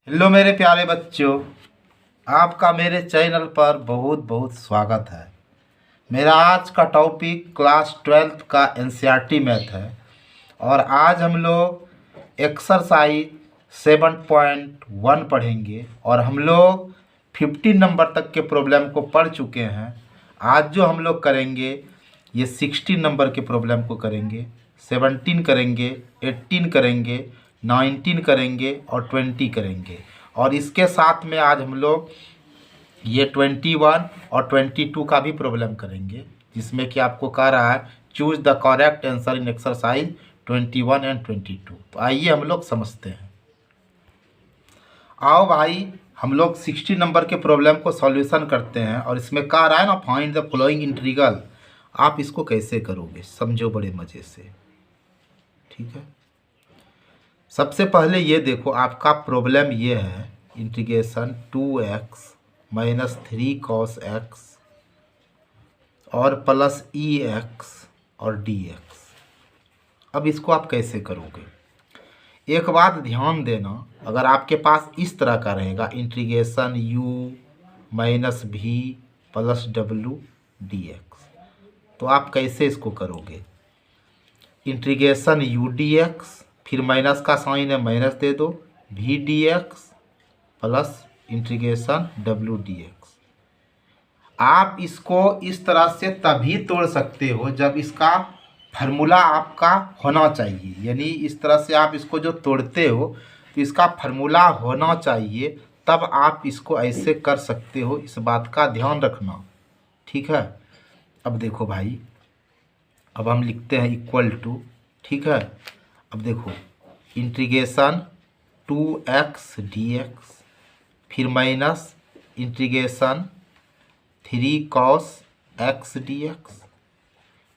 Hello मेरे प्यारे बच्चों, आपका मेरे चैनल पर बहुत बहुत स्वागत है। मेरा आज का टॉपिक क्लास 12th का एनसीईआरटी मैथ है और आज हम लोग एक्सरसाइज 7.1 पढ़ेंगे और हम लोग 15 नंबर तक के प्रॉब्लम को पढ़ चुके हैं। आज जो हम लोग करेंगे ये 16 नंबर के प्रॉब्लम को करेंगे, 17 करेंगे, 18 करेंगे, 19 करेंगे और 20 करेंगे। और इसके साथ में आज हम लोग ये 21 और 22 का भी प्रॉब्लम करेंगे, जिसमें कि आपको कह रहा है choose the correct answer in exercise 21 and 22। तो आइए हम लोग समझते हैं। आओ भाई, हम लोग 60 नंबर के प्रॉब्लम को सॉल्यूशन करते हैं और इसमें कह रहा है ना फाइंड द फॉलोइंग इंटीग्रल। आप इसको कैसे करोगे समझो बड़े मज़े से, ठीक है। सबसे पहले ये देखो, आपका प्रॉब्लम ये है integration 2x minus 3 cos x और प्लस EX और DX। अब इसको आप कैसे करोगे? एक बात ध्यान देना, अगर आपके पास इस तरह का रहेगा integration u minus v plus w dx, तो आप कैसे इसको करोगे? इंटीग्रेशन u dx, फिर माइनस का साइन है माइनस दे दो, v dx plus integration w dx। आप इसको इस तरह से तभी तोड़ सकते हो जब इसका फार्मूला आपका होना चाहिए, यानी इस तरह से आप इसको जो तोड़ते हो तो इसका फार्मूला होना चाहिए, तब आप इसको ऐसे कर सकते हो। इस बात का ध्यान रखना, ठीक है। अब देखो भाई, अब हम लिखते हैं इक्वल टू, ठीक है। अब देखो इंटीग्रेशन 2x dx, फिर minus integration 3 cos x dx,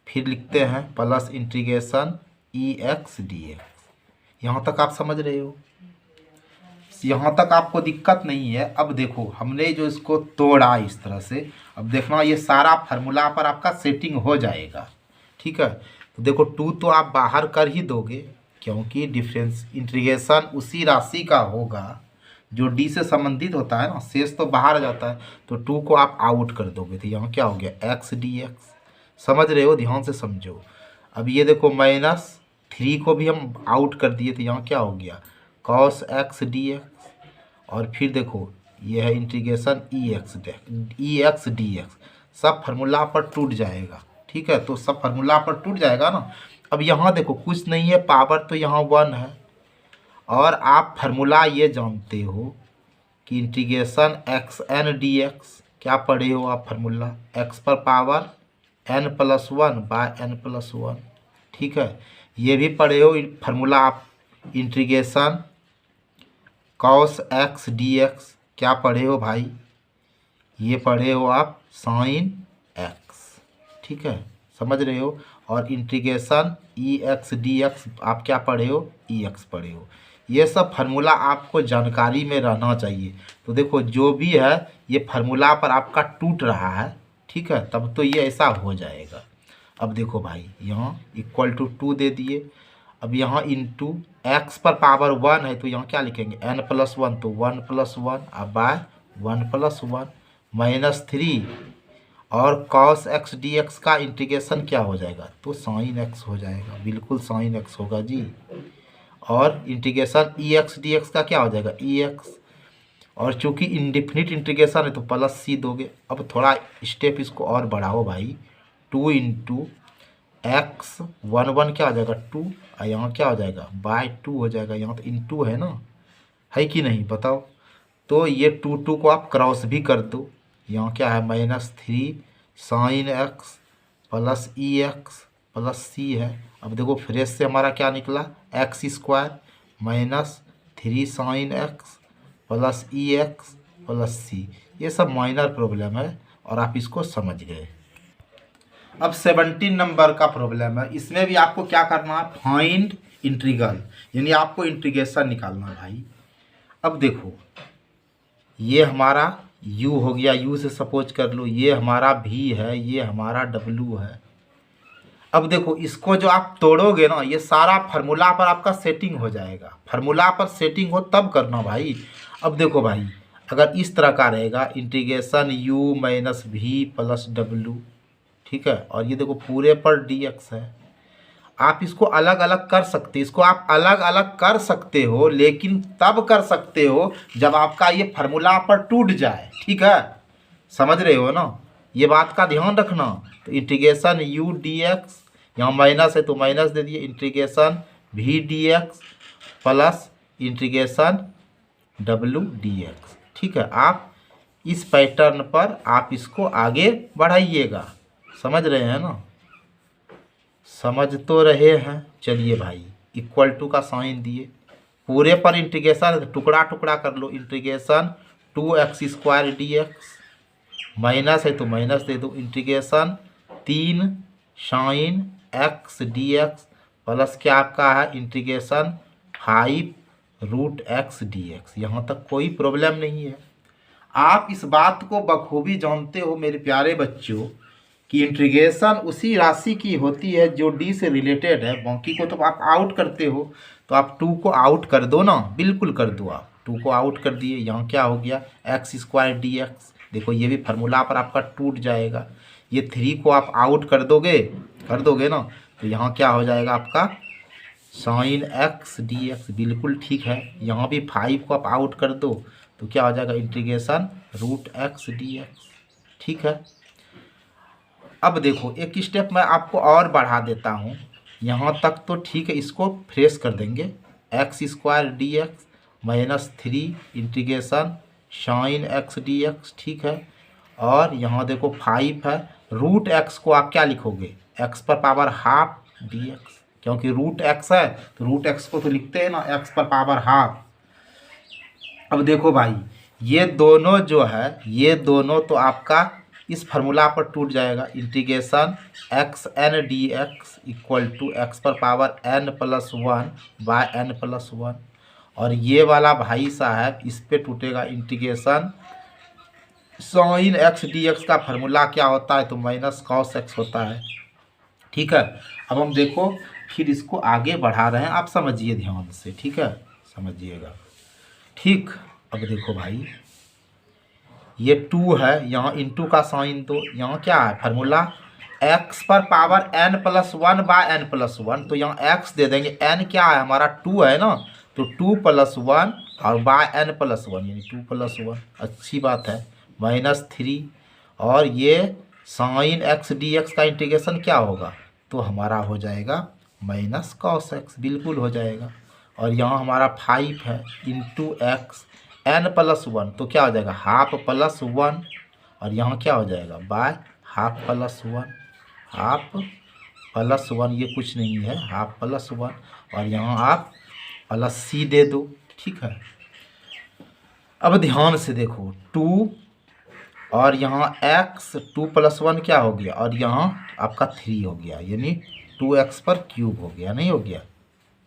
फिर लिखते हैं प्लस इंटीग्रेशन EX dx। यहाँ तक आप समझ रहे हो? यहाँ तक आपको दिक्कत नहीं है। अब देखो हमने जो इसको तोड़ा इस तरह से, अब देखना ये सारा फार्मूला पर आपका सेटिंग हो जाएगा, ठीक है। तो देखो 2 तो आप बाहर कर ही दोगे, क्योंकि डिफरेंस इंटीग्रेशन उसी राशि का होगा जो D से संबंधित होता है ना, शेष तो बाहर आ जाता है, तो 2 को आप आउट कर दोगे तो यहाँ क्या हो गया x dx। समझ रहे हो? ध्यान से समझो। अब ये देखो माइनस 3 को भी हम आउट कर दिए तो यहाँ क्या हो गया cos x dx, और फिर देखो ये है इंटीग्रेशन EX dx। सब फार्मूला पर टूट जाएगा, ठीक है। तो सब फार्मूला पर टूट जाएगा ना। अब यहाँ देखो कुछ नहीं है, पावर तो यहाँ 1 है, और आप फार्मूला ये जानते हो कि इंटीग्रेशन xn dx, क्या पढ़े हो आप फार्मूला, x पर पावर n+1 बाय n+1, ठीक है। ये भी पढ़े हो फार्मूला आप इंटीग्रेशन cos x dx, क्या पढ़े हो भाई, ये पढ़े हो आप साइन x, ठीक है। समझ रहे हो? और इंटीग्रेशन EX dx आप क्या पढ़े हो, EX पढ़े हो। ये सब फार्मूला आपको जानकारी में रहना चाहिए। तो देखो जो भी है ये फार्मूला पर आपका टूट रहा है, ठीक है, तब तो ये ऐसा हो जाएगा। अब देखो भाई यहाँ इक्वल टू 2 दे दिए, अब यहाँ इंटू x पर पावर 1 है तो यहाँ क्या लिखेंगे n+1, तो 1+1 अब बाय 1+1 माइनस 3, और cos x dx का इंटीग्रेशन क्या हो जाएगा, तो साइन x हो जाएगा, बिल्कुल साइन x होगा जी। और इंटीग्रेशन EX dx का क्या हो जाएगा EX, और चूंकि इंडिफिनिट इंटीग्रेशन है तो प्लस C दोगे। अब थोड़ा स्टेप इसको और बढ़ाओ भाई, 2 इंटू x 1 क्या हो जाएगा 2, और यहाँ क्या हो जाएगा बाय 2 हो जाएगा। यहाँ तो इंटू है ना, है कि नहीं बताओ। तो ये 2 को आप क्रॉस भी कर दो, यहाँ क्या है -3 sine x plus EX plus C है। अब देखो फ्रेश से हमारा क्या निकला x² minus 3 sine x plus EX plus C। ये सब माइनर प्रॉब्लम है और आप इसको समझ गए। अब 17 नंबर का प्रॉब्लम है, इसमें भी आपको क्या करना है फाइंड इंटीग्रल, यानी आपको इंटीग्रेशन निकालना है भाई। अब देखो ये हमारा u हो गया, u से सपोज कर लो ये हमारा v है, ये हमारा w है। अब देखो इसको जो आप तोड़ोगे ना, ये सारा फार्मूला पर आपका सेटिंग हो जाएगा। फार्मूला पर सेटिंग हो तब करना भाई। अब देखो भाई, अगर इस तरह का रहेगा integration u minus v plus डब्ल्यू, ठीक है, और ये देखो पूरे पर dx है। आप इसको अलग अलग कर सकते, इसको आप अलग अलग कर सकते हो, लेकिन तब कर सकते हो जब आपका ये फार्मूला पर टूट जाए, ठीक है, समझ रहे हो ना, ये बात का ध्यान रखना। तो इंटीग्रेशन u dx, यहाँ माइनस है तो माइनस दे दिए, integration v dx plus integration w dx, ठीक है। आप इस पैटर्न पर आप इसको आगे बढ़ाइएगा, समझ रहे हैं ना, समझ तो रहे हैं। चलिए भाई, इक्वल टू का साइन दिए, पूरे पर इंटीग्रेशन टुकड़ा टुकड़ा कर लो, इंटीग्रेशन 2x² dx, माइनस है तो माइनस दे दो, integration 3 sine x dx plus क्या आपका है इंटीग्रेशन 5√x dx। यहाँ तक कोई प्रॉब्लम नहीं है। आप इस बात को बखूबी जानते हो मेरे प्यारे बच्चों कि इंटीग्रेशन उसी राशि की होती है जो d से रिलेटेड है, बाकी को तो आप आउट करते हो। तो आप 2 को आउट कर दो ना, बिल्कुल कर दो, आप 2 को आउट कर दिए, यहाँ क्या हो गया x² dx। देखो ये भी फार्मूला पर आपका टूट जाएगा। ये 3 को आप आउट कर दोगे ना, तो यहाँ क्या हो जाएगा आपका साइन x dx, बिल्कुल ठीक है। यहाँ भी 5 को आप आउट कर दो तो क्या हो जाएगा इंटीग्रेशन √x dx, ठीक है। अब देखो एक स्टेप मैं आपको और बढ़ा देता हूँ, यहाँ तक तो ठीक है, इसको फ्रेश कर देंगे, x² dx minus 3 integration sine x dx, ठीक है। और यहाँ देखो 5 है, √x को आप क्या लिखोगे x पर पावर हाफ dx, क्योंकि √x है तो √x को तो लिखते हैं ना x पर पावर हाफ। अब देखो भाई ये दोनों जो है, ये दोनों तो आपका इस फार्मूला पर टूट जाएगा, integration xn dx equal to x पर पावर n+1/n+1। और ये वाला भाई साहब इस पे टूटेगा, इंटीग्रेशन साइन x dx का फार्मूला क्या होता है तो माइनस cos x होता है, ठीक है। अब हम देखो फिर इसको आगे बढ़ा रहे हैं, आप समझिए ध्यान से, ठीक है, समझिएगा, ठीक। अब देखो भाई ये 2 है, यहाँ इंटू का साइन दो, यहाँ क्या है फार्मूला x पर पावर n+1/n+1, तो यहाँ x दे देंगे, n क्या है हमारा 2 है ना, तो 2+1 और n+1 यानी 2+1, अच्छी बात है, -3। और ये साइन x dx का इंटीग्रेशन क्या होगा तो हमारा हो जाएगा माइनस cos x, बिल्कुल हो जाएगा। और यहाँ हमारा 5 है इंटू x n+1, तो क्या हो जाएगा हाफ प्लस 1, और यहाँ क्या हो जाएगा by half plus 1, half plus 1, ये कुछ नहीं है हाफ प्लस 1, और यहाँ आप प्लस c दे दो, ठीक है। अब ध्यान से देखो 2 और यहाँ x 2+1 क्या हो गया, और यहाँ आपका 3 हो गया, यानी 2x पर क्यूब हो गया, नहीं हो गया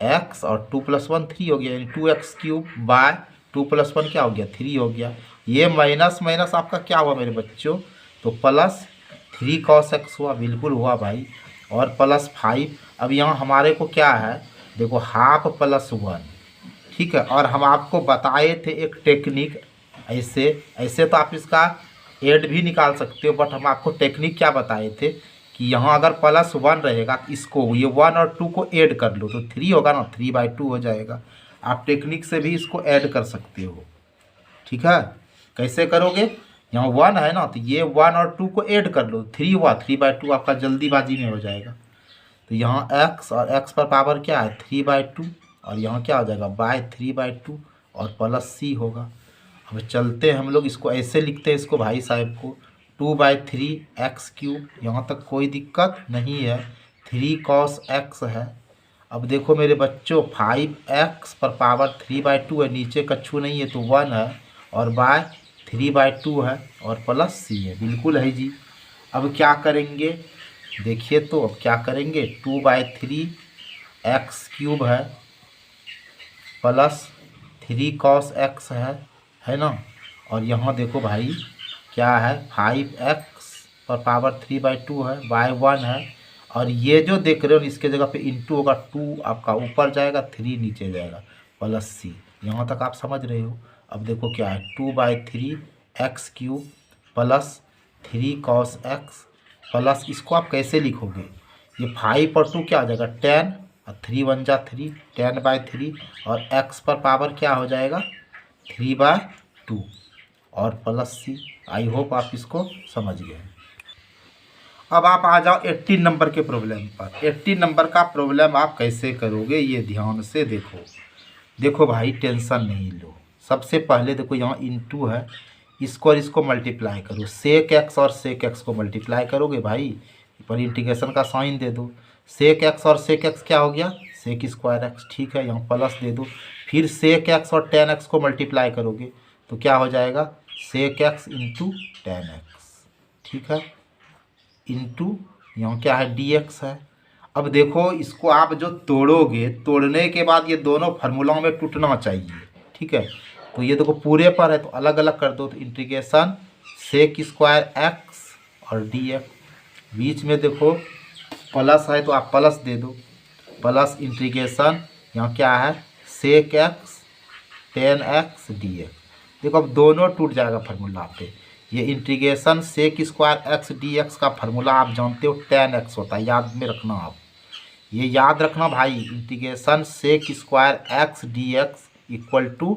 x और 2+1 3 हो गया, यानी 2x³ बाय 2+1 क्या हो गया 3 हो गया। ये माइनस माइनस आपका क्या हुआ मेरे बच्चों तो +3 cos x हुआ, बिल्कुल हुआ भाई, और +5। अब यहाँ हमारे को क्या है देखो हाफ प्लस 1, ठीक है। और हम आपको बताए थे एक टेक्निक, ऐसे तो आप इसका ऐड भी निकाल सकते हो, बट हम आपको टेक्निक क्या बताए थे कि यहाँ अगर +1 रहेगा तो इसको ये 1 और 2 को ऐड कर लो तो 3 होगा ना, 3/2 हो जाएगा। आप टेक्निक से भी इसको ऐड कर सकते हो, ठीक है। कैसे करोगे, यहाँ 1 है ना, तो ये 1 और 2 को ऐड कर लो, 3 हुआ, 3/2 आपका जल्दीबाजी में हो जाएगा। तो यहाँ x और x पर पावर क्या है 3/2, और यहाँ क्या हो जाएगा बाय 3/2 और +c होगा। अब चलते हैं हम लोग, इसको ऐसे लिखते हैं इसको भाई साहब को 2/3 x³, यहाँ तक कोई दिक्कत नहीं है, 3 cos x है। अब देखो मेरे बच्चों 5x पर पावर 3/2 है, नीचे कच्छू नहीं है तो 1 है, और बाय 3/2 है और +c है, बिल्कुल है जी। अब क्या करेंगे देखिए, तो अब क्या करेंगे 2/3 x³ है +3 cos x है ना, और यहाँ देखो भाई क्या है 5x पर पावर 3/2 है बाय 1 है, और ये जो देख रहे हो इसके जगह पे इंटू होगा, 2 आपका ऊपर जाएगा, 3 नीचे जाएगा, प्लस सी। यहाँ तक आप समझ रहे हो। अब देखो क्या है, 2/3 x cube plus 3 cos x plus, इसको आप कैसे लिखोगे, ये 5 और 2 क्या हो जाएगा 10 और 3 1 जा 3, 10/3 और x पर पावर क्या हो जाएगा 3/2 और प्लस सी। आई होप आप इसको समझ गए। अब आप आ जाओ 18 नंबर के प्रॉब्लम पर। 18 नंबर का प्रॉब्लम आप कैसे करोगे ये ध्यान से देखो। देखो भाई टेंशन नहीं लो। सबसे पहले देखो यहाँ इंटू है, इसको और इसको मल्टीप्लाई करो, सेक एक्स और सेक एक्स को मल्टीप्लाई करोगे भाई, पर इंटीग्रेशन का साइन दे दो। सेक एक्स और सेक एक्स क्या हो गया, सेक स्क्वायर एक्स, ठीक है, यहाँ प्लस दे दो। फिर सेक एक्स और टेन एक्स को मल्टीप्लाई करोगे तो क्या हो जाएगा, sec x into tan x, ठीक है, इंटू यहाँ क्या है डी एक्स है। अब देखो इसको आप जो तोड़ोगे, तोड़ने के बाद ये दोनों फार्मूलाओं में टूटना चाहिए, ठीक है। तो ये देखो पूरे पर है तो अलग अलग कर दो, तो इंटीग्रेशन सेक स्क्वायर एक्स और डी एक्स, बीच में देखो प्लस है तो आप प्लस दे दो, प्लस इंटीग्रेशन यहाँ क्या है sec x tan x d x. देखो अब दोनों टूट जाएगा फार्मूला पे। ये integration sec square x d x का फार्मूला आप जानते हो टेन एक्स होता है, याद में रखना आप, ये याद रखना भाई। Integration sec square x d x equal to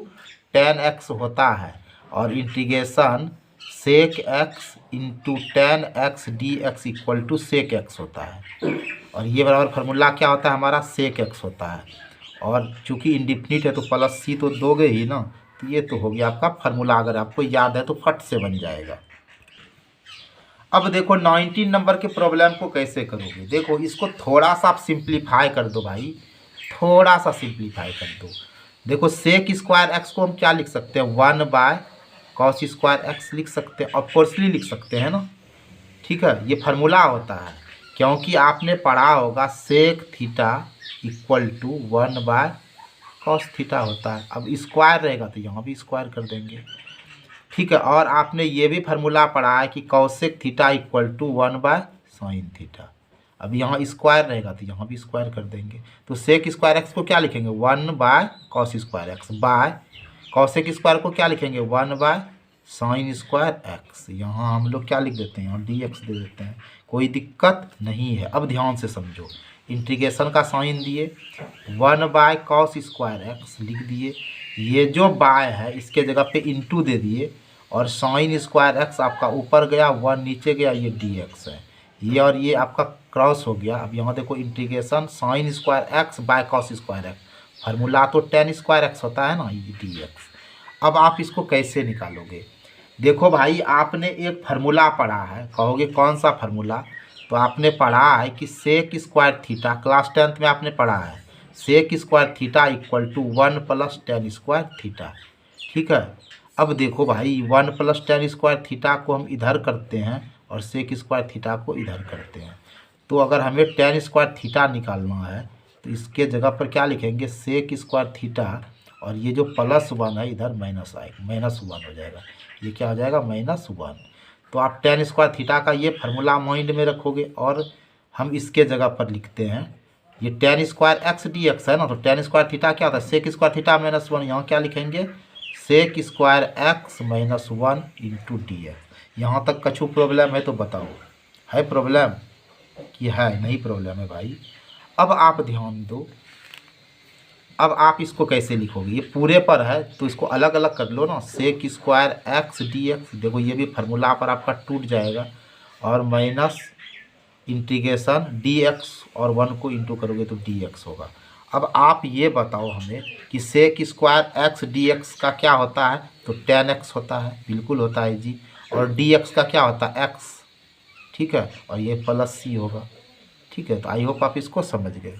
tan x होता है, और integration sec x into tan x d x equal to sec x होता है। और ये बराबर फार्मूला क्या होता है हमारा, सेक एक्स होता है। और चूंकि इंडिफिनिट है तो प्लस सी तो दोगे ही ना, तो ये तो हो गया आपका फार्मूला, अगर आपको याद है तो फट से बन जाएगा। अब देखो 19 नंबर के प्रॉब्लम को कैसे करोगे। देखो इसको थोड़ा सा आप सिंप्लीफाई कर दो भाई, थोड़ा सा सिंप्लीफाई कर दो। देखो सेक स्क्वायर एक्स को हम क्या लिख सकते हैं, 1/cos स्क्वायर एक्स लिख सकते हैं, ऑफकोर्सली लिख सकते हैं ना, ठीक है। ये फार्मूला होता है, क्योंकि आपने पढ़ा होगा sec theta equal to 1/cos theta होता है। अब स्क्वायर रहेगा तो यहाँ भी स्क्वायर कर देंगे, ठीक है। और आपने ये भी फार्मूला पढ़ा है कि cosec theta equal to 1/sin theta. अब यहाँ स्क्वायर रहेगा तो यहाँ भी स्क्वायर कर देंगे। तो सेक स्क्वायर एक्स को क्या लिखेंगे, 1/cos square x, bye cosec square को क्या लिखेंगे, 1/sin स्क्वायर एक्स। यहाँ हम लोग क्या लिख देते हैं, यहाँ डी एक्स दे देते हैं, कोई दिक्कत नहीं है। अब ध्यान से समझो, इंटीग्रेशन का साइन दिए, 1/cos स्क्वायर एक्स लिख दिए, ये जो बाय है इसके जगह पे इंटू दे दिए, और साइन स्क्वायर एक्स आपका ऊपर गया, 1 नीचे गया, ये डी एक्स है, ये और ये आपका क्रॉस हो गया। अब यहाँ देखो integration sine square x by cos square x, formula तो टेन स्क्वायर एक्स होता है ना, ये डी एक्स। अब आप इसको कैसे निकालोगे, देखो भाई आपने एक फार्मूला पढ़ा है, कहोगे कौन सा फार्मूला, तो आपने पढ़ा है कि sec square theta, class 10th में आपने पढ़ा है, sec square theta equal to 1 + tan square theta, ठीक है। अब देखो भाई 1 + tan स्क्वायर थीटा को हम इधर करते हैं और सेक स्क्वायर थीटा को इधर करते हैं, तो अगर हमें tan स्क्वायर थीटा निकालना है तो इसके जगह पर क्या लिखेंगे, सेक स्क्वायर थीटा, और ये जो +1 है इधर माइनस आएगा, -1 हो जाएगा, ये क्या हो जाएगा -1। तो आप tan स्क्वायर थीटा का ये फार्मूला माइंड में रखोगे, और हम इसके जगह पर लिखते हैं ये tan square x d x है ना, तो tan स्क्वायर थीटा क्या होता है, सेक स्क्वायर थीटा -1, यहाँ क्या लिखेंगे, sec square x -1 into d x. यहाँ तक कछु प्रॉब्लम है तो बताओ, है प्रॉब्लम कि है नहीं प्रॉब्लम है भाई। अब आप ध्यान दो, अब आप इसको कैसे लिखोगे, ये पूरे पर है तो इसको अलग अलग कर लो ना, sec square x d x, देखो ये भी फार्मूला पर आपका टूट जाएगा, और माइनस इंटीग्रेशन डी एक्स, और 1 को इंटू करोगे तो डी एक्स होगा। अब आप ये बताओ हमें कि sec square x d x का क्या होता है, तो tan एक्स होता है, बिल्कुल होता है जी, और डी एक्स का क्या होता है एक्स, ठीक है, और ये +c होगा, ठीक है। तो आई होप आप इसको समझ गए।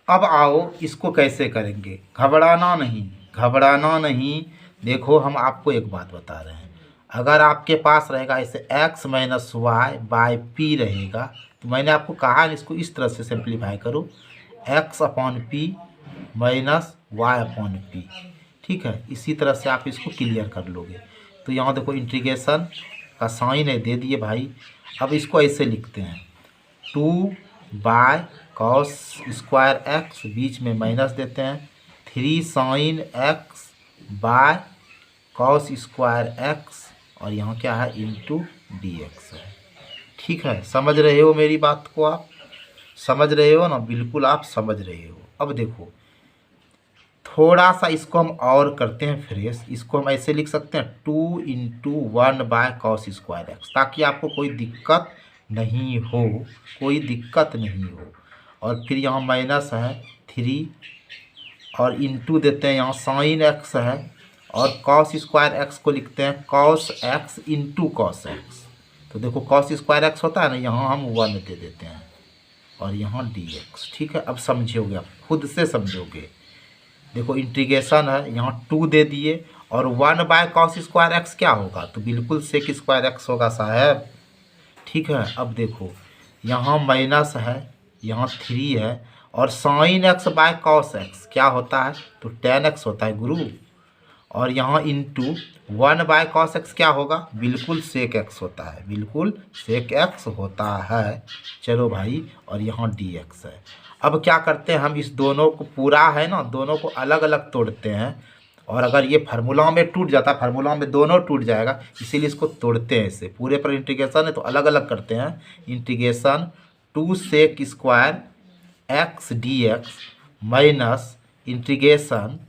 अब आओ इसको कैसे करेंगे, घबराना नहीं, घबराना नहीं। देखो हम आपको एक बात बता रहे हैं, अगर आपके पास रहेगा ऐसे x - y/p रहेगा, तो मैंने आपको कहा इसको इस तरह से सिंप्लीफाई करो, x/p - y/p, ठीक है। इसी तरह से आप इसको क्लियर कर लोगे। तो यहाँ देखो इंटीग्रेशन का साइन है दे दिए भाई। अब इसको ऐसे लिखते हैं, 2/cos स्क्वायर एक्स, बीच में माइनस देते हैं 3 sin x by cos square x, और यहाँ क्या है इंटू dx है। ठीक है, समझ रहे हो मेरी बात को? आप समझ रहे हो ना? बिल्कुल आप समझ रहे हो। अब देखो थोड़ा सा इसको हम और करते हैं फ्रेश। इसको हम ऐसे लिख सकते हैं 2 × 1/cos स्क्वायर एक्स, ताकि आपको कोई दिक्कत नहीं हो, कोई दिक्कत नहीं हो। और फिर यहाँ माइनस है 3 और इंटू देते हैं, यहाँ साइन एक्स है और cos स्क्वायर एक्स को लिखते हैं cos x into cos x। तो देखो cos स्क्वायर एक्स होता है ना, यहाँ हम 1 दे देते हैं और यहाँ dx। ठीक है, अब समझोगे, आप खुद से समझोगे। देखो इंटीग्रेशन है, यहाँ 2 दे दिए और 1/cos स्क्वायर एक्स क्या होगा? तो बिल्कुल sec स्क्वायर एक्स होगा साहब। ठीक है, अब देखो यहाँ माइनस है, यहाँ 3 है और sine x by cos x क्या होता है? तो tan x होता है गुरु। और यहाँ इंटू 1/cos एक्स क्या होगा? बिल्कुल sec x होता है, बिल्कुल sec x होता है। चलो भाई, और यहाँ dx है। अब क्या करते हैं हम, इस दोनों को पूरा है ना, दोनों को अलग अलग तोड़ते हैं। और अगर ये फार्मूला में टूट जाता, फार्मूला में दोनों टूट जाएगा, इसीलिए इसको तोड़ते हैं। इसे पूरे पर इंटीग्रेशन है तो अलग अलग करते हैं। Integration 2 sec square x dx minus integration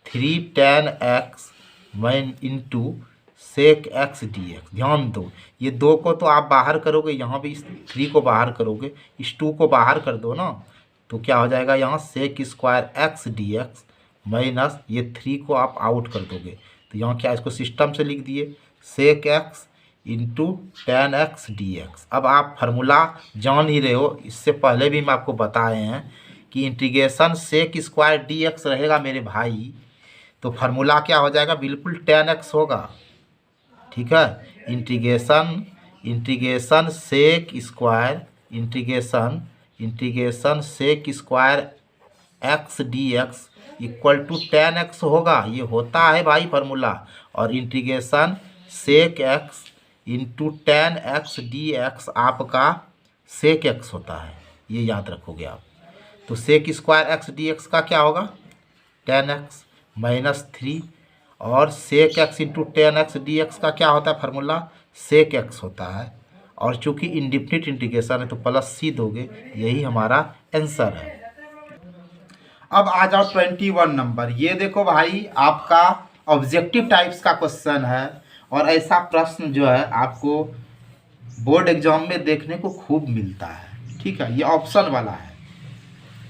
3 tan x into sec x dx। ध्यान दो, ये 2 को तो आप बाहर करोगे, यहाँ भी इस 3 को बाहर करोगे, इस 2 को बाहर कर दो ना, तो क्या हो जाएगा? यहाँ sec square x dx minus ये 3 को आप आउट कर दोगे, तो यहाँ क्या, इसको सिस्टम से लिख दिए sec x into tan x dx। अब आप फार्मूला जान ही रहे हो, इससे पहले भी मैं आपको बताए हैं कि इंटीग्रेशन sec स्क्वायर dx रहेगा मेरे भाई, तो फार्मूला क्या हो जाएगा? बिल्कुल tan x होगा। ठीक है, integration sec square x dx equal to tan x होगा। ये होता है भाई फार्मूला। और integration sec x into tan x dx आपका sec x होता है, ये याद रखोगे आप। तो sec स्क्वायर एक्स dx का क्या होगा? tan x माइनस 3 और sec x into tan x dx का क्या होता है फार्मूला? sec x होता है। और चूंकि इंडिफिनिट इंटीग्रेशन है तो प्लस सी दोगे, यही हमारा आंसर है। अब आ जाओ 21 नंबर। ये देखो भाई, आपका ऑब्जेक्टिव टाइप्स का क्वेश्चन है और ऐसा प्रश्न जो है आपको बोर्ड एग्जाम में देखने को खूब मिलता है। ठीक है, ये ऑप्शन वाला है।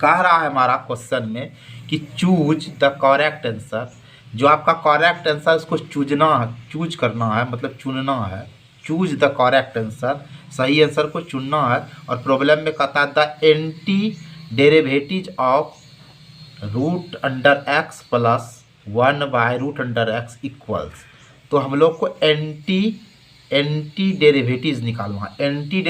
कह रहा है हमारा क्वेश्चन में कि चूज द करेक्ट आंसर। जो आपका करेक्ट आंसर उसको चूजना है, चूज करना है, मतलब चुनना है। चूज द करेक्ट आंसर, सही आंसर को चुनना है। और प्रॉब्लम में कहता है the anti derivative of root under x plus 1/√x equals. तो हम लोग को एंटी डेरिवेटिव निकालना है। एंटी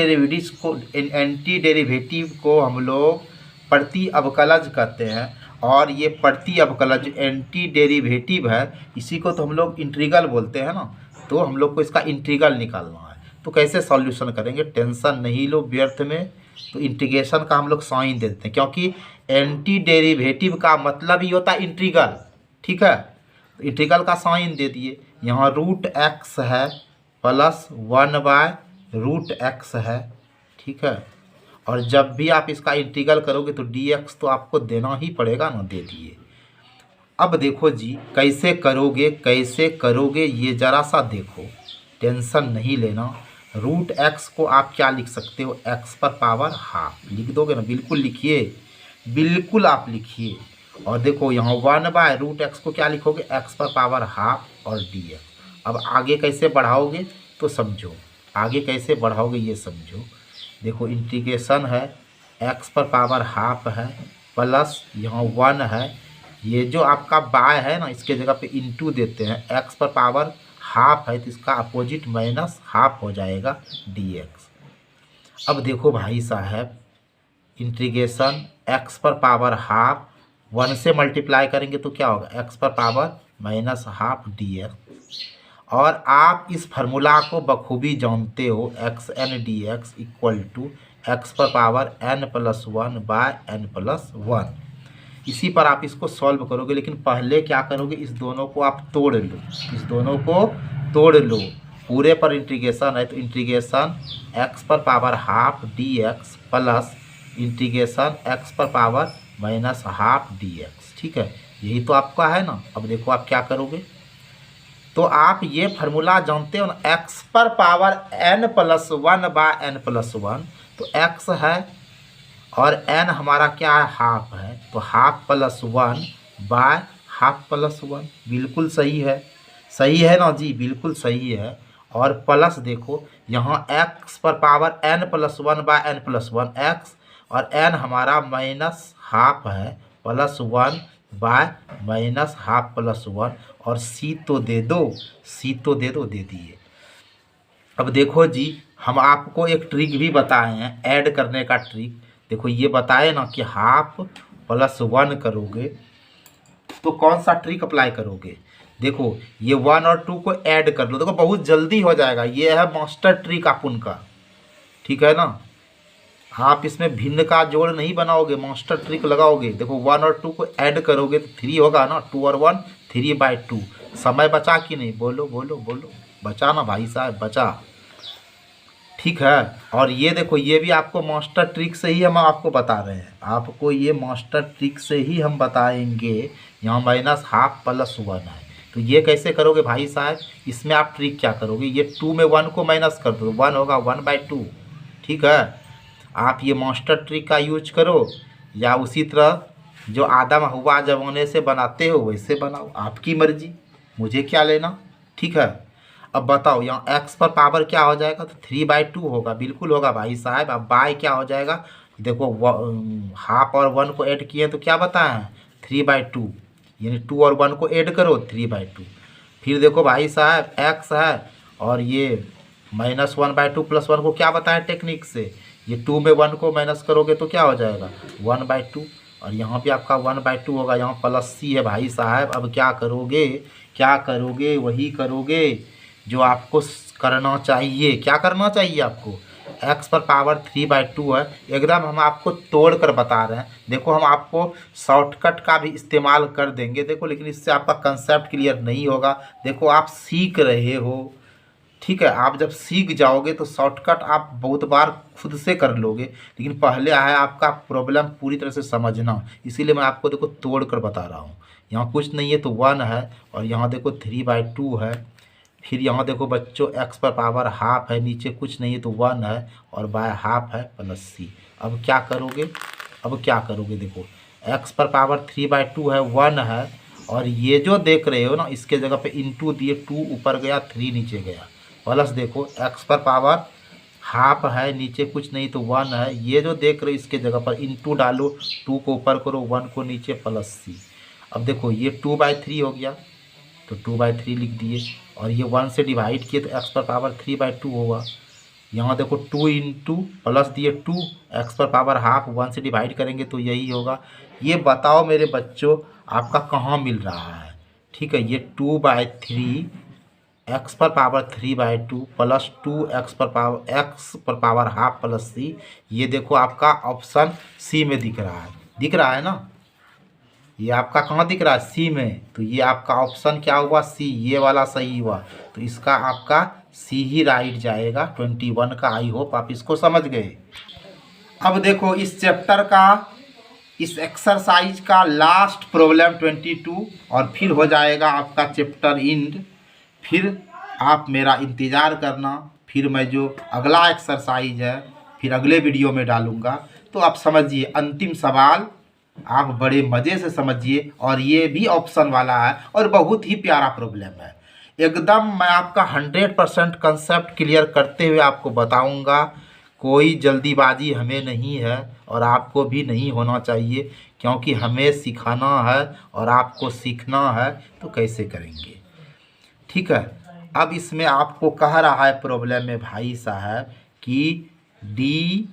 डेरिवेटिव को हम लोग प्रति अवकलज कहते हैं। और ये प्रति अवकलज एंटी डेरिवेटिव है, इसी को तो हम लोग इंटीग्रल बोलते हैं ना। तो हम लोग को इसका इंटीग्रल निकालना है। तो कैसे सॉल्यूशन करेंगे? टेंशन नहीं लो व्यर्थ में। तो इंटीग्रेशन का हम लोग साइन दे देते हैं, क्योंकि एंटी डेरिवेटिव का मतलब ही होता है इंटीग्रल। ठीक है, तो इंटीग्रल का साइन दे दिए। यहाँ √x है प्लस 1/√x है। ठीक है, और जब भी आप इसका इंटीग्रल करोगे तो dx तो आपको देना ही पड़ेगा ना, दे दिए। अब देखो जी कैसे करोगे ये ज़रा सा देखो, टेंशन नहीं लेना। √x को आप क्या लिख सकते हो? x पर पावर हाफ लिख दोगे ना, बिल्कुल लिखिए, बिल्कुल आप लिखिए। और देखो यहाँ 1/√x को क्या लिखोगे? x पर पावर हाफ और dx। अब आगे कैसे बढ़ाओगे तो समझो, आगे कैसे बढ़ाओगे ये समझो। देखो इंटीग्रेशन है, x पर पावर हाफ है प्लस यहाँ 1 है। ये जो आपका बाय है ना, इसके जगह पे इंटू देते हैं। x पर पावर हाफ है तो इसका अपोजिट माइनस हाफ हो जाएगा dx। अब देखो भाई साहब, इंटीग्रेशन x पर पावर हाफ 1 से मल्टीप्लाई करेंगे तो क्या होगा? x पर पावर माइनस हाफ dx। और आप इस फार्मूला को बखूबी जानते हो, xn dx equal to x पर पावर n+1/n+1। इसी पर आप इसको सॉल्व करोगे, लेकिन पहले क्या करोगे, इस दोनों को आप तोड़ लो, इस दोनों को तोड़ लो। पूरे पर इंटीग्रेशन है तो इंटीग्रेशन x पर power half dx plus integration x पर पावर माइनस हाफ dx। ठीक है, यही तो आपका है ना। अब देखो आप क्या करोगे, तो आप ये फार्मूला जानते हो ना, x पर पावर n+1/n+1, तो x है और n हमारा क्या है, हाफ है, तो ½ + 1/½ + 1। बिल्कुल सही है, सही है ना जी, बिल्कुल सही है। और प्लस देखो यहाँ x पर पावर n+1/n+1 x, और n हमारा -½ है, +1/−½ + 1, और c तो दे दो, c तो दे दो, दे दिए। अब देखो जी, हम आपको एक ट्रिक भी बताए हैं, ऐड करने का ट्रिक। देखो ये बताए ना कि ½ + 1 करोगे तो कौन सा ट्रिक अप्लाई करोगे। देखो ये 1 और 2 को ऐड कर लो, देखो बहुत जल्दी हो जाएगा। ये है मास्टर ट्रिक अपन का, ठीक है ना। आप इसमें भिन्न का जोड़ नहीं बनाओगे, मास्टर ट्रिक लगाओगे। देखो 1 और 2 को ऐड करोगे तो 3 होगा ना, 2 और 1 3/2। समय बचा कि नहीं, बोलो बोलो बोलो, बचा ना भाई साहब, बचा। ठीक है, और ये देखो ये भी आपको मास्टर ट्रिक से ही हम आपको बता रहे हैं, आपको ये मास्टर ट्रिक से ही हम बताएंगे। यहाँ -½ + 1 है, तो ये कैसे करोगे भाई साहब, इसमें आप ट्रिक क्या करोगे, ये 2 में 1 को माइनस कर दो, 1 होगा 1/2। ठीक है, आप ये मास्टर ट्रिक का यूज करो, या उसी तरह जो आदम हवा जमाने से बनाते हो वैसे बनाओ, आपकी मर्जी, मुझे क्या लेना। ठीक है, अब बताओ यहाँ x पर पावर क्या हो जाएगा, तो 3/2 होगा, बिल्कुल होगा भाई साहब। अब बाय क्या हो जाएगा, देखो ½ और 1 को ऐड किए तो क्या बताए हैं, 3/2, यानी 2 और 1 को ऐड करो 3/2। फिर देखो भाई साहब x है, और ये -1/2 + 1 को क्या बताएं टेक्निक से, ये 2 में 1 को माइनस करोगे तो क्या हो जाएगा 1/2, और यहाँ पे आपका 1/2 होगा, यहाँ प्लस c है भाई साहब। अब क्या करोगे, क्या करोगे, वही करोगे जो आपको करना चाहिए। क्या करना चाहिए आपको, x पर पावर 3/2 है, एकदम हम आपको तोड़ कर बता रहे हैं। देखो हम आपको शॉर्टकट का भी इस्तेमाल कर देंगे, देखो, लेकिन इससे आपका कंसेप्ट क्लियर नहीं होगा। देखो आप सीख रहे हो, ठीक है, आप जब सीख जाओगे तो शॉर्टकट आप बहुत बार खुद से कर लोगे, लेकिन पहले है आपका प्रॉब्लम पूरी तरह से समझना, इसीलिए मैं आपको देखो तोड़ कर बता रहा हूँ। यहाँ कुछ नहीं है तो 1 है, और यहाँ देखो 3/2 है। फिर यहाँ देखो बच्चों x पर पावर ½ है, नीचे कुछ नहीं है तो 1 है, और /½ है प्लस c। अब क्या करोगे, अब क्या करोगे, देखो x पर पावर 3/2 है, 1 है, और ये जो देख रहे हो ना इसके जगह पे इंटू दिए, 2 ऊपर गया 3 नीचे गया, प्लस देखो x पर पावर ½ है, नीचे कुछ नहीं तो 1 है, ये जो देख रहे हो इसके जगह पर इंटू डालो, 2 को ऊपर करो 1 को नीचे प्लस c। अब देखो ये 2/3 हो गया तो 2/3 लिख दिए, और ये 1 से डिवाइड किए तो x पर पावर 3/2 होगा। यहाँ देखो 2 इंटू प्लस दिए 2, x पर पावर ½ 1 से डिवाइड करेंगे तो यही होगा। ये बताओ मेरे बच्चों आपका कहाँ मिल रहा है। ठीक है, ये 2/3 x पर पावर 3/2 प्लस 2 x पर पावर ½ प्लस c, ये देखो आपका ऑप्शन सी में दिख रहा है, दिख रहा है ना, ये आपका कहाँ दिख रहा है, सी में। तो ये आपका ऑप्शन क्या हुआ, सी, ये वाला सही हुआ, तो इसका आपका सी ही राइट जाएगा 21 का। आई होप आप इसको समझ गए। अब देखो इस चैप्टर का, इस एक्सरसाइज का लास्ट प्रॉब्लम 22, और फिर हो जाएगा आपका चैप्टर एंड। फिर आप मेरा इंतज़ार करना, फिर मैं जो अगला एक्सरसाइज है फिर अगले वीडियो में डालूँगा। तो आप समझिए, अंतिम सवाल आप बड़े मज़े से समझिए, और ये भी ऑप्शन वाला है और बहुत ही प्यारा प्रॉब्लम है। एकदम मैं आपका 100% कंसेप्ट क्लियर करते हुए आपको बताऊंगा। कोई जल्दीबाजी हमें नहीं है, और आपको भी नहीं होना चाहिए, क्योंकि हमें सिखाना है और आपको सीखना है, तो कैसे करेंगे। ठीक है, अब इसमें आपको कह रहा है प्रॉब्लम में भाई साहब कि d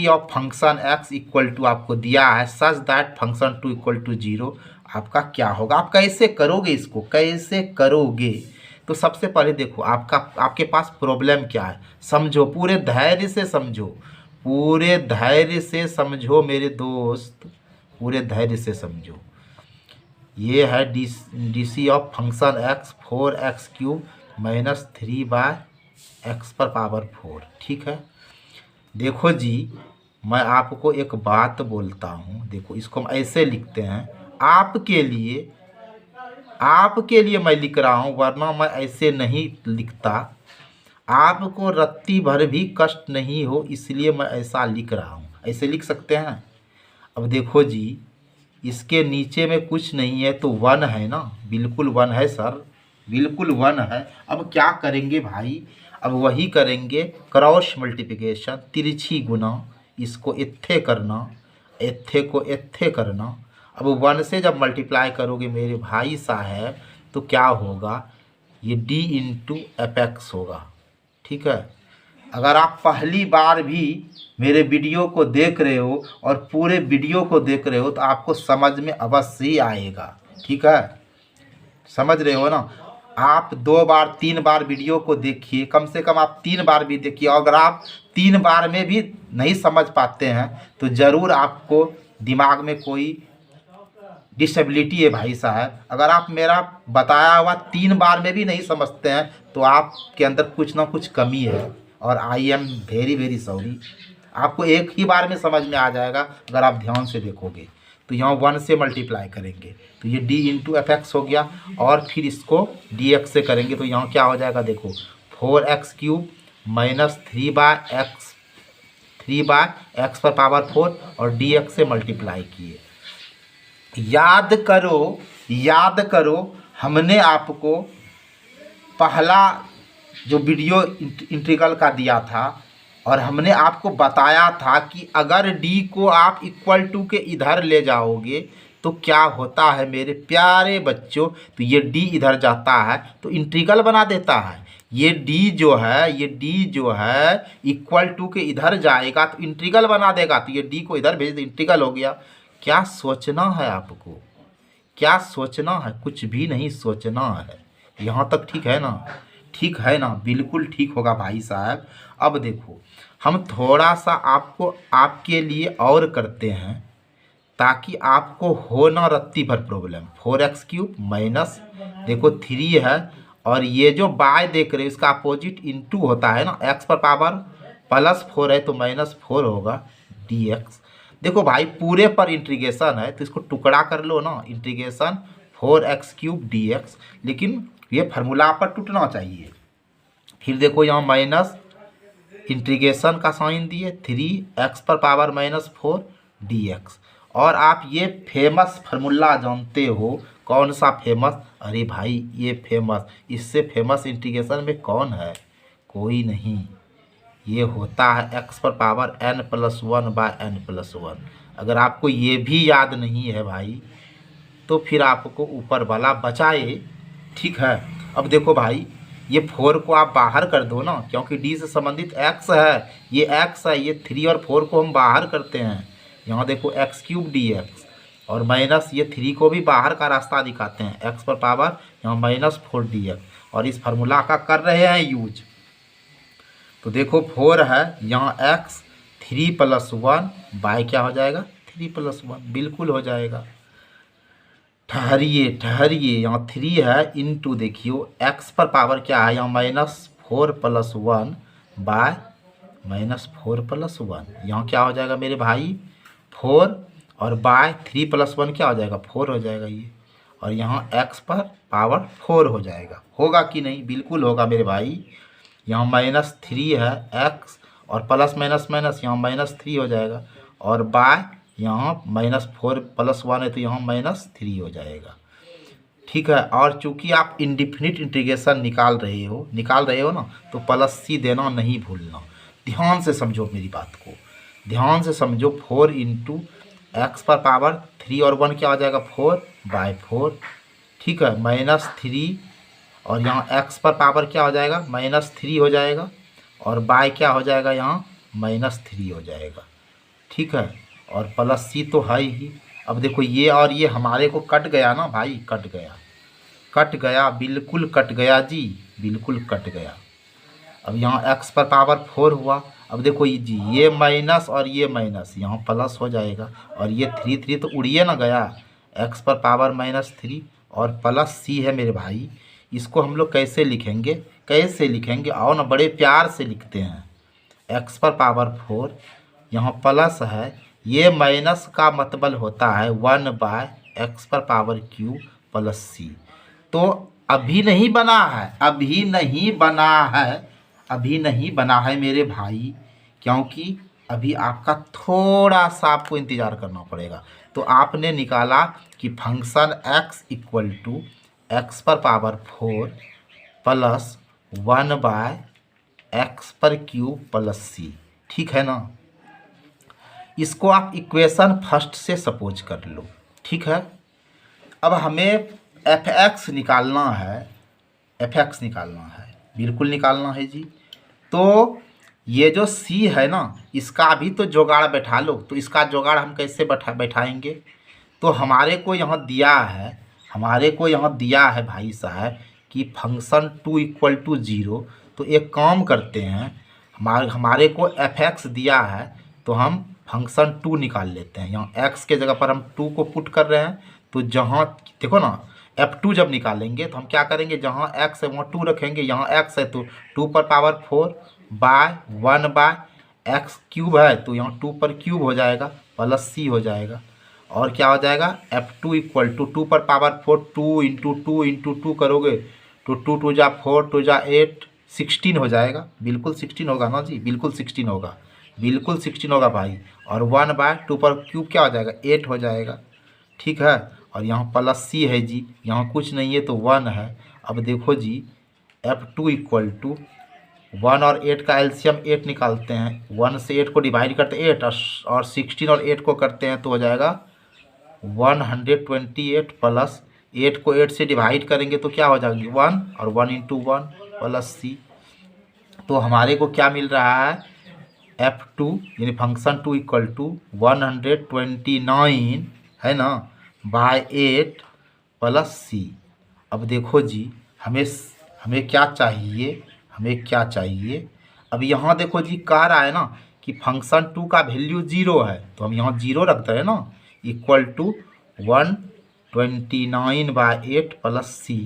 of function x equal to आपको दिया है such that function 2 equal to 0, आपका क्या होगा, आप कैसे करोगे, इसको कैसे करोगे। तो सबसे पहले देखो आपके पास प्रॉब्लम क्या है, समझो, पूरे धैर्य से समझो, पूरे धैर्य से समझो मेरे दोस्त, पूरे धैर्य से समझो। ये है d c of function x 4x³ minus 3/x⁴। ठीक है, देखो जी मैं आपको एक बात बोलता हूँ, देखो इसको हम ऐसे लिखते हैं आपके लिए मैं लिख रहा हूँ, वरना मैं ऐसे नहीं लिखता। आपको रत्ती भर भी कष्ट नहीं हो इसलिए मैं ऐसा लिख रहा हूँ, ऐसे लिख सकते हैं। अब देखो जी इसके नीचे में कुछ नहीं है तो 1 है ना, बिल्कुल 1 है सर, बिल्कुल 1 है। अब क्या करेंगे भाई, अब वही करेंगे क्रॉस मल्टीप्लिकेशन, तिरछी गुना, इसको इत्थे करना, इत्थे को इत्थे करना। अब 1 से जब मल्टीप्लाई करोगे मेरे भाई साहब तो क्या होगा, ये d इंटू एफ एक्स होगा। ठीक है, अगर आप पहली बार भी मेरे वीडियो को देख रहे हो और पूरे वीडियो को देख रहे हो तो आपको समझ में अवश्य ही आएगा। ठीक है, समझ रहे हो ना। आप 2 बार 3 बार वीडियो को देखिए, कम से कम आप 3 बार भी देखिए। अगर आप 3 बार में भी नहीं समझ पाते हैं तो ज़रूर आपको दिमाग में कोई डिसेबिलिटी है भाई साहब। अगर आप मेरा बताया हुआ 3 बार में भी नहीं समझते हैं तो आपके अंदर कुछ ना कुछ कमी है, और I am very very sorry. आपको एक ही बार में समझ में आ जाएगा अगर आप ध्यान से देखोगे। तो यहाँ 1 से मल्टीप्लाई करेंगे तो ये d इंटू एफ एक्स हो गया, और फिर इसको dx से करेंगे तो यहाँ क्या हो जाएगा, देखो 4x³ माइनस 3/x⁴ और dx से मल्टीप्लाई किए। याद करो हमने आपको पहला जो वीडियो इंटीग्रल का दिया था और हमने आपको बताया था कि अगर d को आप इक्वल टू के इधर ले जाओगे तो क्या होता है मेरे प्यारे बच्चों, तो ये d इधर जाता है तो इंटीग्रल बना देता है। ये d जो है इक्वल टू के इधर जाएगा तो इंटीग्रल बना देगा, तो ये d को इधर भेज दे, इंटीग्रल हो गया। क्या सोचना है आपको, क्या सोचना है, कुछ भी नहीं सोचना है। यहाँ तक ठीक है ना, ठीक है ना, बिल्कुल ठीक होगा भाई साहब। अब देखो हम थोड़ा सा आपके लिए और करते हैं ताकि आपको हो ना रत्ती भर प्रॉब्लम। 4x³ माइनस देखो 3 है, और ये जो बाय देख रहे हो इसका अपोजिट इंटू होता है ना, x⁴ है तो -4 होगा dx। देखो भाई पूरे पर इंटीग्रेशन है तो इसको टुकड़ा कर लो ना, इंटीग्रेशन 4x³ dx, लेकिन ये फार्मूला पर टूटना चाहिए। फिर देखो यहाँ माइनस इंटीग्रेशन का साइन दिए 3x⁻⁻4 dx। और आप ये फेमस फार्मूला जानते हो, कौन सा फेमस, अरे भाई ये फेमस, इससे फेमस इंटीग्रेशन में कौन है, कोई नहीं, ये होता है x⁻n+1/n+1। अगर आपको ये भी याद नहीं है भाई तो फिर आपको ऊपर वाला बचाए। ठीक है, अब देखो भाई ये 4 को आप बाहर कर दो ना, क्योंकि d से संबंधित x है, ये x है, ये 3 और 4 को हम बाहर करते हैं। यहाँ देखो x³ dx, और माइनस ये 3 को भी बाहर का रास्ता दिखाते हैं, x⁻ यहाँ -4 dx, और इस फार्मूला का कर रहे हैं यूज। तो देखो 4 है, यहाँ x 3+1 बाय क्या हो जाएगा 3+1, बिल्कुल हो जाएगा। ठहरिए यहाँ 3 है इंटू देखियो x⁻ क्या है यहाँ -4+1 बाय -4+1, यहाँ क्या हो जाएगा मेरे भाई 4, और बाय 3+1 क्या हो जाएगा 4 हो जाएगा ये, और यहाँ x⁻4 हो जाएगा। होगा कि नहीं, बिल्कुल होगा मेरे भाई। यहाँ -3 है x, और प्लस माइनस माइनस यहाँ -3 हो जाएगा, और बाय यहाँ -4+1 है तो यहाँ -3 हो जाएगा। ठीक है, और चूंकि आप इंडिफिनिट इंटीग्रेशन निकाल रहे हो ना, तो +c देना नहीं भूलना। ध्यान से समझो मेरी बात को, ध्यान से समझो। 4 इंटू x⁻3 और 1 क्या हो जाएगा 4/4। ठीक है, -3, और यहाँ x⁻ क्या हो जाएगा -3 हो जाएगा, और बाय क्या हो जाएगा यहाँ -3 हो जाएगा। ठीक है, और +c तो है ही। अब देखो ये और ये हमारे को कट गया ना भाई, कट गया, बिल्कुल कट गया जी, बिल्कुल कट गया। अब यहाँ x पर पावर 4 हुआ। अब देखो ये माइनस और ये माइनस यहाँ प्लस हो जाएगा, और ये 3 तो उड़िए ना गया, x पर पावर -3 और प्लस c है मेरे भाई। इसको हम लोग कैसे लिखेंगे, कैसे लिखेंगे, आओ ना बड़े प्यार से लिखते हैं। x पर पावर 4 यहाँ प्लस है, ये माइनस का मतलब होता है 1/x पर पावर क्यूब प्लस c। तो अभी नहीं बना है, अभी नहीं बना है, अभी नहीं बना है मेरे भाई, क्योंकि अभी आपका थोड़ा सा आपको इंतज़ार करना पड़ेगा। तो आपने निकाला कि function x equal to x पर पावर 4 प्लस 1/x पर क्यूब प्लस c, ठीक है ना। इसको आप इक्वेशन फर्स्ट से सपोज कर लो, ठीक है। अब हमें fx निकालना है, fx निकालना है, बिल्कुल निकालना है जी। तो ये जो c है ना, इसका भी तो जुगाड़ बैठा लो। तो इसका जुगाड़ हम कैसे बैठाएंगे, तो हमारे को यहाँ दिया है, हमारे को यहाँ दिया है भाई साहब कि फंक्शन 2 इक्वल टू 0। तो एक काम करते हैं, हमारे को fx दिया है, तो हम फंक्शन 2 निकाल लेते हैं। यहाँ x के जगह पर हम 2 को पुट कर रहे हैं। तो जहाँ देखो ना, f2 जब निकालेंगे तो हम क्या करेंगे, जहाँ x है वहाँ 2 रखेंगे, यहाँ x है तो 2 पर पावर 4 बाय 1/x क्यूब है, तो यहाँ 2 पर क्यूब हो जाएगा प्लस c हो जाएगा। और क्या हो जाएगा, f2 इक्वल टू 2 पर पावर 4 2 इंटू 2 इंटू 2 करोगे तो 2 2 जा 4 2 जा 8 16 हो जाएगा। बिल्कुल 16 होगा ना जी, बिल्कुल 16 होगा, बिल्कुल 16 होगा भाई। और 1/2 पर क्यूब क्या हो जाएगा, 8 हो जाएगा, ठीक है। और यहाँ प्लस c है जी, यहाँ कुछ नहीं है तो 1 है। अब देखो जी, f2 इक्वल टू 1 और 8 का एलसीएम 8 निकालते हैं, 1 से 8 को डिवाइड करते हैं 8 और 16 और 8 को करते हैं तो हो जाएगा 128 प्लस 8 को 8 से डिवाइड करेंगे तो क्या हो जाएगी 1, और 1 इंटू 1 प्लस c। तो हमारे को क्या मिल रहा है, f2 यानी फंक्शन 2 इक्वल टू 129 है ना बाय 8 प्लस c। अब देखो जी, हमें क्या चाहिए, हमें क्या चाहिए। अब यहाँ देखो जी, कह रहा है ना कि फंक्शन 2 का वैल्यू 0 है, तो हम यहाँ 0 रखते हैं ना, इक्वल टू 129/8 प्लस c।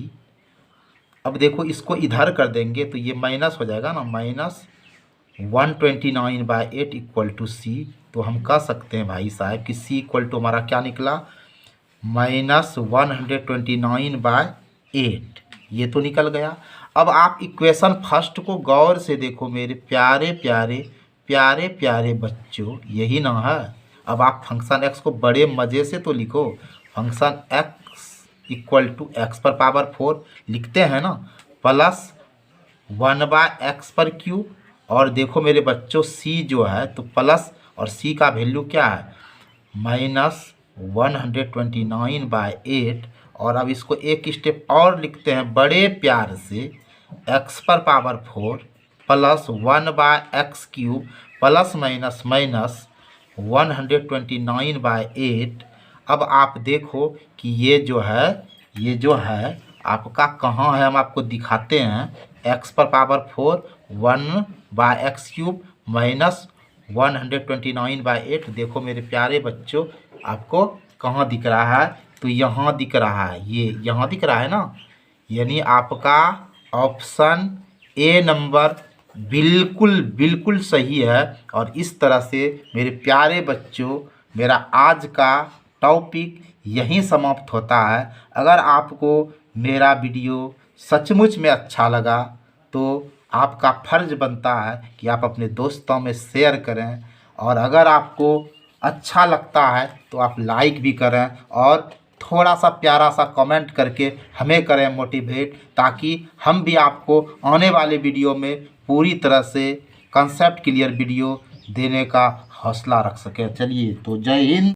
अब देखो इसको इधर कर देंगे तो ये माइनस हो जाएगा ना, माइनस 129/8 इक्वल टू c। तो हम कह सकते हैं भाई साहब कि c इक्वल टू हमारा क्या निकला, माइनस 129/8, ये तो निकल गया। अब आप इक्वेशन फर्स्ट को गौर से देखो मेरे प्यारे प्यारे प्यारे प्यारे बच्चों, यही ना है। अब आप फंक्शन x को बड़े मज़े से तो लिखो, function x equal to x पर पावर 4 लिखते हैं ना, प्लस 1/x पर क्यूब। और देखो मेरे बच्चों c जो है तो प्लस, और c का वैल्यू क्या है, माइनस 129/8। और अब इसको एक स्टेप और लिखते हैं बड़े प्यार से, x पर power 4 plus 1/x cube plus minus minus 129/8। अब आप देखो कि ये जो है आपका कहाँ है, हम आपको दिखाते हैं। x पर पावर 4 1/x क्यूब माइनस 129/8। देखो मेरे प्यारे बच्चों, आपको कहाँ दिख रहा है, तो यहाँ दिख रहा है, ये यहाँ दिख रहा है ना, यानी आपका ऑप्शन ए नंबर बिल्कुल बिल्कुल सही है। और इस तरह से मेरे प्यारे बच्चों, मेरा आज का टॉपिक यहीं समाप्त होता है। अगर आपको मेरा वीडियो सचमुच में अच्छा लगा तो आपका फ़र्ज़ बनता है कि आप अपने दोस्तों में शेयर करें, और अगर आपको अच्छा लगता है तो आप लाइक भी करें, और थोड़ा सा प्यारा सा कमेंट करके हमें करें मोटिवेट, ताकि हम भी आपको आने वाले वीडियो में पूरी तरह से कंसेप्ट क्लियर वीडियो देने का हौसला रख सकें। चलिए, तो जय हिंद।